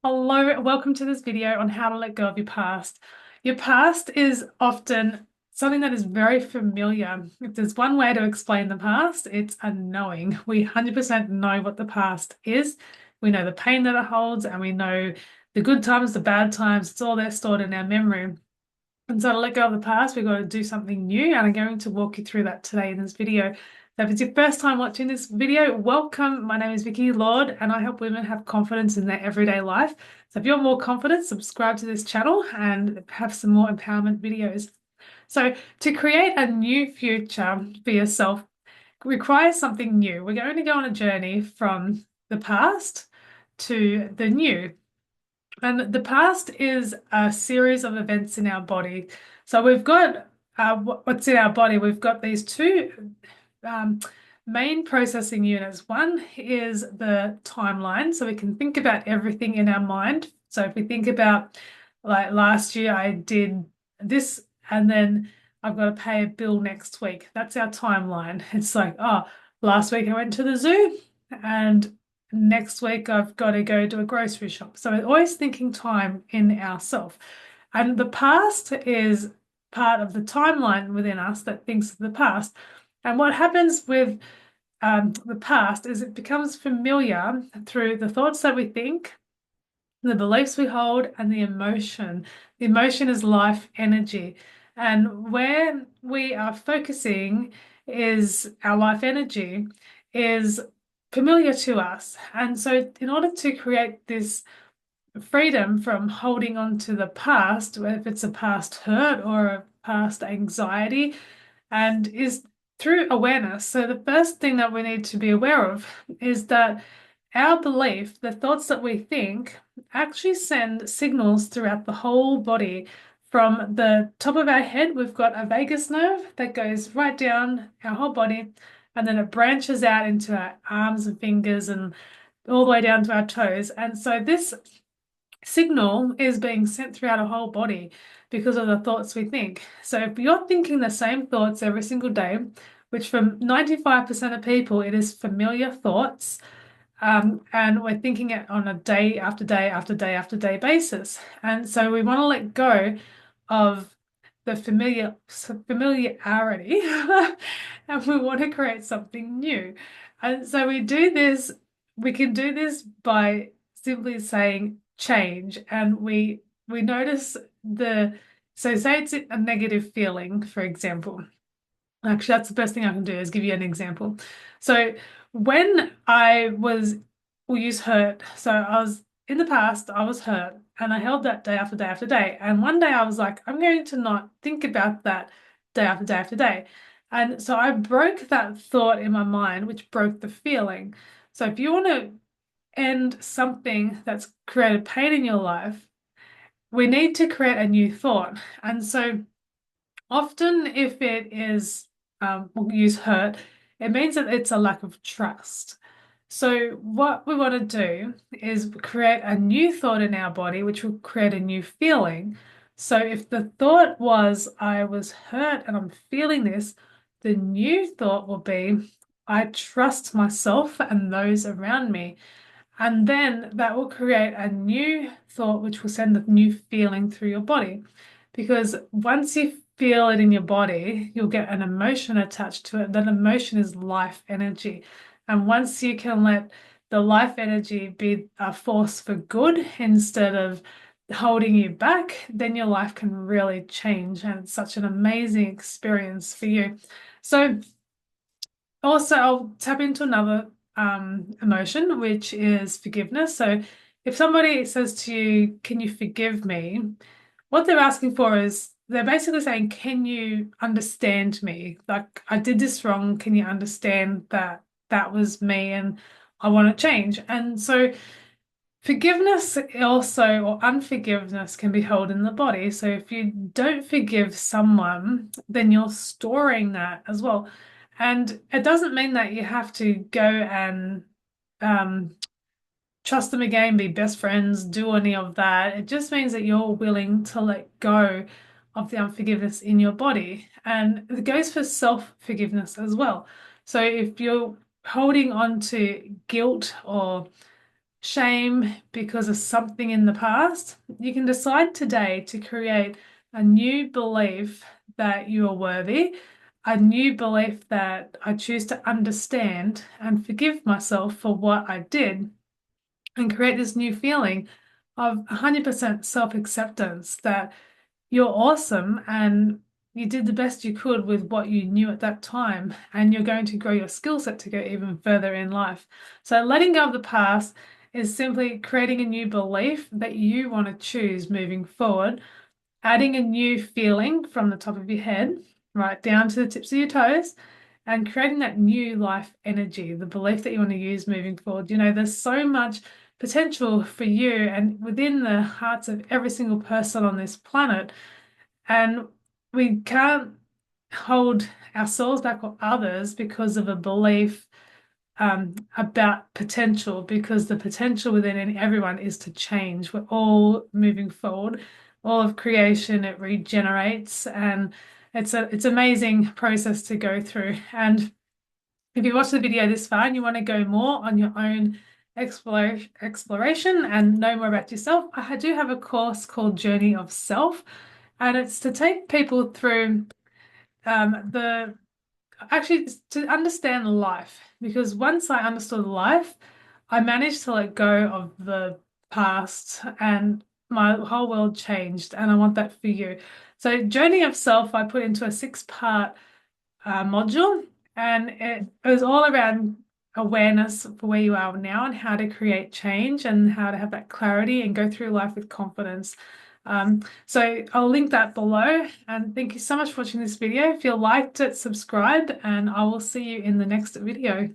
Hello, welcome to this video on how to let go of your past. Your past is often something that is very familiar. If there's one way to explain the past, it's a knowing. We 100% know what the past is. We know the pain that it holds, and we know the good times, the bad times. It's all there stored in our memory. And so to let go of the past, we've got to do something new, and I'm going to walk you through that today in this video. So if it's your first time watching this video, welcome. My name is Vicky Lord, and I help women have confidence in their everyday life. So if you want more confidence, subscribe to this channel and have some more empowerment videos. So to create a new future for yourself requires something new. We're going to go on a journey from the past to the new. And the past is a series of events in our body. So we've got what's in our body. We've got these two um, main processing units. One is the timeline. So we can think about everything in our mind. So if we think about like last year, I did this, and then I've got to pay a bill next week. That's our timeline. It's like, oh, last week I went to the zoo, and next week I've got to go to a grocery shop. So we're always thinking time in ourself. And the past is part of the timeline within us that thinks of the past. And what happens with the past is it becomes familiar through the thoughts that we think, the beliefs we hold, and the emotion. The emotion is life energy. And where we are focusing is our life energy is familiar to us. And so in order to create this freedom from holding on to the past, if it's a past hurt or a past anxiety, and is through awareness. So the first thing that we need to be aware of is that our belief, the thoughts that we think, actually send signals throughout the whole body. From the top of our head, we've got a vagus nerve that goes right down our whole body, and then it branches out into our arms and fingers and all the way down to our toes. And so this signal is being sent throughout our whole body because of the thoughts we think. So if you're thinking the same thoughts every single day, which from 95% of people, it is familiar thoughts, and we're thinking it on a day after day after day after day basis. And so we want to let go of the familiarity and we want to create something new. And so we can do this by simply saying change, and we notice so say it's a negative feeling, for example. Actually, that's the best thing I can do is give you an example. So when we'll use hurt. So I was in the past, I was hurt, and I held that day after day after day. And one day I was like, I'm going to not think about that day after day after day. And so I broke that thought in my mind, which broke the feeling. So if you want to end something that's created pain in your life, we need to create a new thought. And so often, if it is, we'll use hurt, it means that it's a lack of trust. So, what we want to do is create a new thought in our body, which will create a new feeling. So, if the thought was, I was hurt and I'm feeling this, the new thought will be, I trust myself and those around me. And then that will create a new thought, which will send a new feeling through your body. Because once you feel it in your body, you'll get an emotion attached to it. That emotion is life energy. And once you can let the life energy be a force for good instead of holding you back, then your life can really change. And it's such an amazing experience for you. So, also, I'll tap into another emotion, which is forgiveness. So if somebody says to you, can you forgive me? What they're asking for is they're basically saying, can you understand me? Like, I did this wrong. Can you understand that that was me and I want to change? And so forgiveness also, or unforgiveness, can be held in the body. So if you don't forgive someone, then you're storing that as well. And it doesn't mean that you have to go and um, trust them again, be best friends, do any of that. It just means that you're willing to let go of the unforgiveness in your body. And it goes for self-forgiveness as well. So if you're holding on to guilt or shame because of something in the past, you can decide today to create a new belief that you are worthy, a new belief that I choose to understand and forgive myself for what I did, and create this new feeling of 100% self-acceptance that you're awesome and you did the best you could with what you knew at that time, and you're going to grow your skill set to go even further in life. So, letting go of the past is simply creating a new belief that you want to choose moving forward, adding a new feeling from the top of your head right down to the tips of your toes, and creating that new life energy, the belief that you want to use moving forward. You know, there's so much potential for you and within the hearts of every single person on this planet. And we can't hold ourselves back or others because of a belief about potential, because the potential within everyone is to change. We're all moving forward. All of creation, it regenerates, and it's amazing process to go through. And if you watch the video this far and you want to go more on your own exploration and know more about yourself, I do have a course called Journey of Self, and it's to take people through the actually to understand life. Because once I understood life, I managed to let go of the past and my whole world changed, and I want that for you. So, Journey of Self, I put into a 6-part module, and it was all around awareness for where you are now and how to create change and how to have that clarity and go through life with confidence. So I'll link that below, and thank you so much for watching this video. If you liked it, subscribe, and I will see you in the next video.